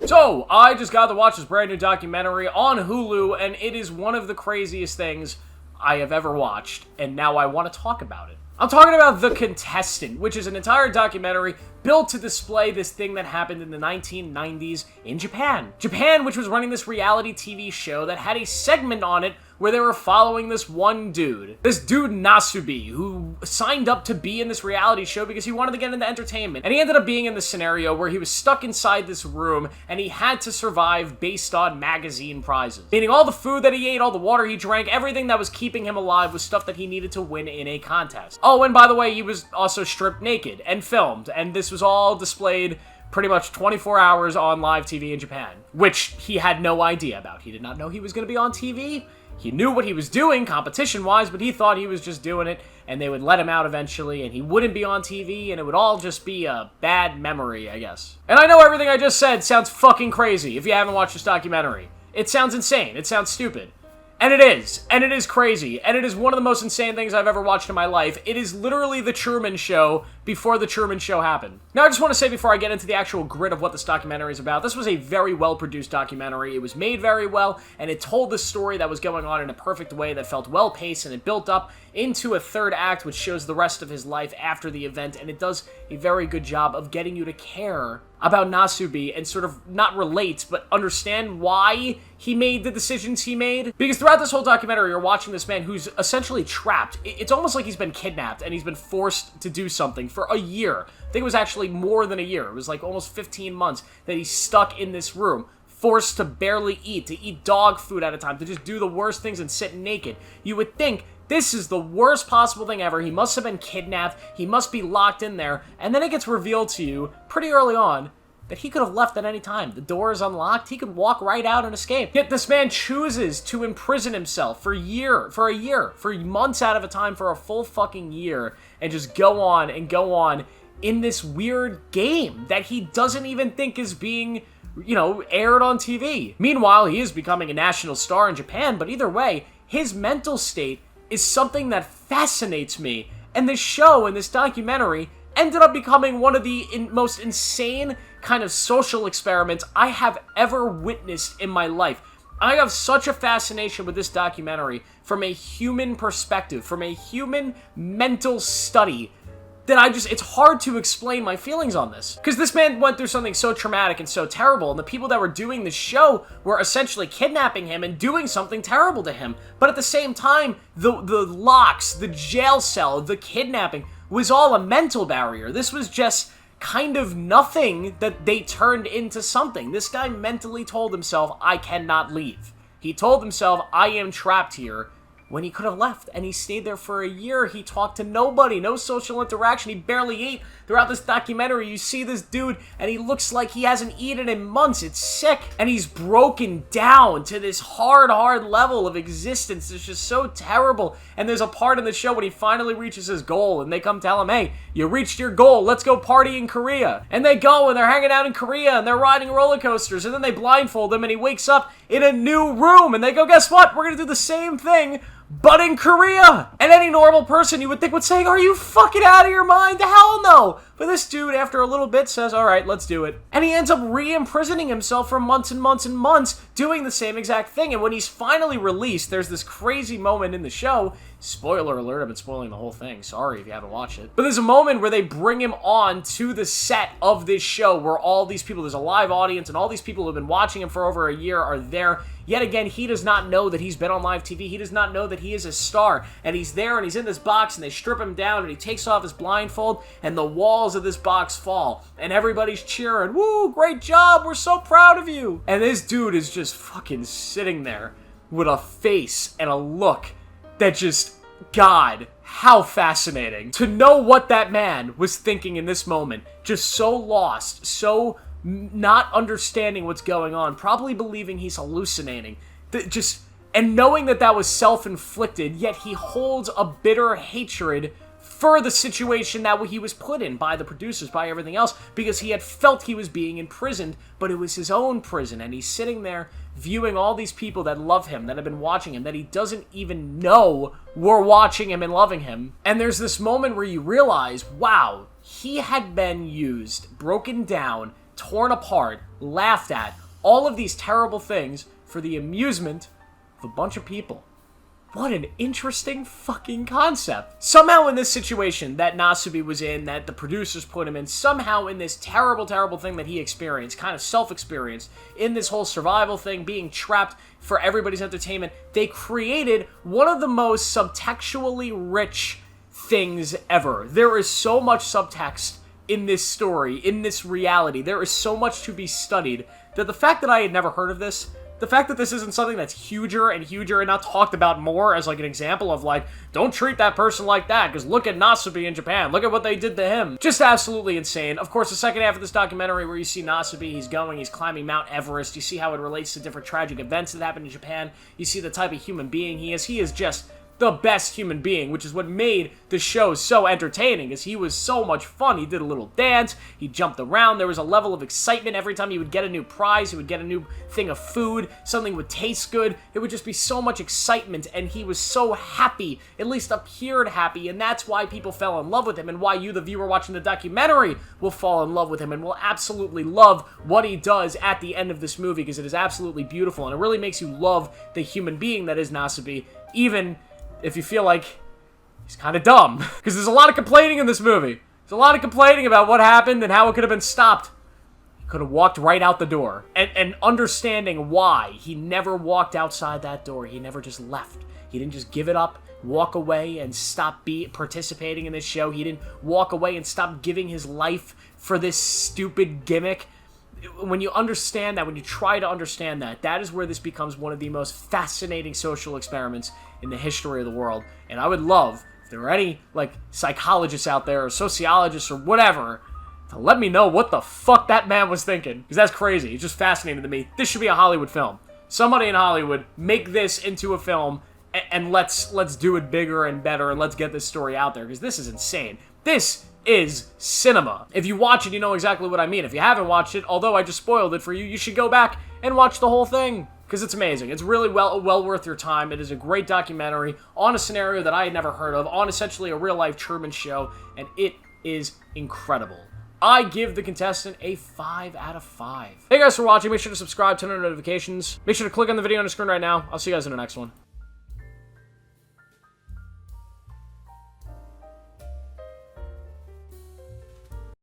So, I just got to watch this brand new documentary on Hulu, and it is one of the craziest things I have ever watched, and now I want to talk about it. I'm talking about The Contestant, which is an entire documentary built to display this thing that happened in the 1990s in Japan. Japan, which was running this reality TV show that had a segment on it where they were following this one dude. This dude, Nasubi, who signed up to be in this reality show because he wanted to get into entertainment. And he ended up being in this scenario where he was stuck inside this room and he had to survive based on magazine prizes. Meaning all the food that he ate, all the water he drank, everything that was keeping him alive was stuff that he needed to win in a contest. Oh, and by the way, he was also stripped naked and filmed, and this was all displayed pretty much 24 hours on live TV in Japan, which he had no idea about. He did not know he was going to be on TV. He knew what he was doing competition-wise, but he thought he was just doing it, and they would let him out eventually, and he wouldn't be on TV, and it would all just be a bad memory, I guess. And I know everything I just said sounds fucking crazy if you haven't watched this documentary. It sounds insane. It sounds stupid. And it is crazy, and it is one of the most insane things I've ever watched in my life. It is literally The Truman Show before The Truman Show happened. Now, I just want to say before I get into the actual grit of what this documentary is about, this was a very well-produced documentary. It was made very well, and it told the story that was going on in a perfect way that felt well-paced, and it built up into a third act, which shows the rest of his life after the event, and it does a very good job of getting you to care about Nasubi and sort of not relate, but understand why he made the decisions he made. Because throughout this whole documentary, you're watching this man who's essentially trapped. It's almost like he's been kidnapped and he's been forced to do something for a year. I think it was actually more than a year. It was like almost 15 months that he's stuck in this room, forced to barely eat, to eat dog food at a time, to just do the worst things and sit naked. You would think this is the worst possible thing ever. He must have been kidnapped. He must be locked in there. And then it gets revealed to you pretty early on that he could have left at any time. The door is unlocked. He could walk right out and escape. Yet this man chooses to imprison himself for months out of a time, for a full fucking year, and just go on in this weird game that he doesn't even think is being, aired on TV. Meanwhile, he is becoming a national star in Japan, but either way, his mental state is something that fascinates me. And this show and this documentary ended up becoming one of the most insane kind of social experiments I have ever witnessed in my life. I have such a fascination with this documentary from a human perspective, from a human mental study, that it's hard to explain my feelings on this. Because this man went through something so traumatic and so terrible, and the people that were doing this show were essentially kidnapping him and doing something terrible to him. But at the same time, the locks, the jail cell, the kidnapping was all a mental barrier. This was just kind of nothing that they turned into something. This guy mentally told himself, I cannot leave. He told himself, I am trapped here, when he could have left, and he stayed there for a year. He talked to nobody, no social interaction. He barely ate. Throughout this documentary, you see this dude, and he looks like he hasn't eaten in months. It's sick. And he's broken down to this hard level of existence. It's just so terrible. And there's a part in the show when he finally reaches his goal, and they come tell him, hey, you reached your goal. Let's go party in Korea. And they go, and they're hanging out in Korea, and they're riding roller coasters, and then they blindfold him, and he wakes up in a new room, and they go, guess what? We're going to do the same thing, but in Korea. And any normal person you would think would say, are you fucking out of your mind? Hell no. But this dude, after a little bit, says, all right, let's do it. And he ends up re-imprisoning himself for months and months and months, doing the same exact thing. And when he's finally released, there's this crazy moment in the show. Spoiler alert, I've been spoiling the whole thing. Sorry if you haven't watched it. But there's a moment where they bring him on to the set of this show where all these people, there's a live audience, and all these people who have been watching him for over a year are there. Yet again, he does not know that he's been on live TV. He does not know that he is a star. And he's there, and he's in this box, and they strip him down, and he takes off his blindfold, and the walls of this box fall. And everybody's cheering, woo, great job, we're so proud of you. And this dude is just fucking sitting there with a face and a look that just, God, how fascinating. To know what that man was thinking in this moment, just so lost, so not understanding what's going on, probably believing he's hallucinating, and knowing that that was self-inflicted, yet he holds a bitter hatred for the situation that he was put in by the producers, by everything else, because he had felt he was being imprisoned, but it was his own prison, and he's sitting there viewing all these people that love him, that have been watching him, that he doesn't even know were watching him and loving him. And there's this moment where you realize, wow, he had been used, broken down, torn apart, laughed at all of these terrible things for the amusement of a bunch of people. What an interesting fucking concept. Somehow in this situation that Nasubi was in, that the producers put him in, somehow in this terrible, terrible thing that he experienced, kind of self-experienced, in this whole survival thing, being trapped for everybody's entertainment, they created one of the most subtextually rich things ever. There is so much subtext in this story, in this reality. There is so much to be studied that the fact that I had never heard of this, the fact that this isn't something that's huger and not talked about more as like an example of like, don't treat that person like that, because look at Nasubi in Japan, look at what they did to him. Just absolutely insane. Of course, the second half of this documentary where you see Nasubi, he's climbing Mount Everest, you see how it relates to different tragic events that happened in Japan, you see the type of human being he is just the best human being, which is what made the show so entertaining, is he was so much fun. He did a little dance, he jumped around, there was a level of excitement every time he would get a new prize, he would get a new thing of food, something would taste good, it would just be so much excitement, and he was so happy, at least appeared happy, and that's why people fell in love with him, and why you, the viewer watching the documentary, will fall in love with him, and will absolutely love what he does at the end of this movie, because it is absolutely beautiful, and it really makes you love the human being that is Nasubi, even if you feel like he's kind of dumb. Because there's a lot of complaining in this movie. There's a lot of complaining about what happened and how it could have been stopped. He could have walked right out the door. And understanding why he never walked outside that door. He never just left. He didn't just give it up, walk away, and stop participating in this show. He didn't walk away and stop giving his life for this stupid gimmick. When you understand that, when you try to understand that, that is where this becomes one of the most fascinating social experiments in the history of the world. And I would love, if there were any, like, psychologists out there, or sociologists, or whatever, to let me know what the fuck that man was thinking. Because that's crazy. It's just fascinating to me. This should be a Hollywood film. Somebody in Hollywood, make this into a film, and let's do it bigger and better, and let's get this story out there, because this is insane. This is cinema. If you watch it, you know exactly what I mean. If you haven't watched it, although I just spoiled it for you, you should go back and watch the whole thing, because it's amazing. It's really well worth your time. It is a great documentary on a scenario that I had never heard of, on essentially a real-life Truman show, and it is incredible. I give The Contestant a 5 out of 5. Thank you guys for watching. Make sure to subscribe, turn on notifications. Make sure to click on the video on the screen right now. I'll see you guys in the next one.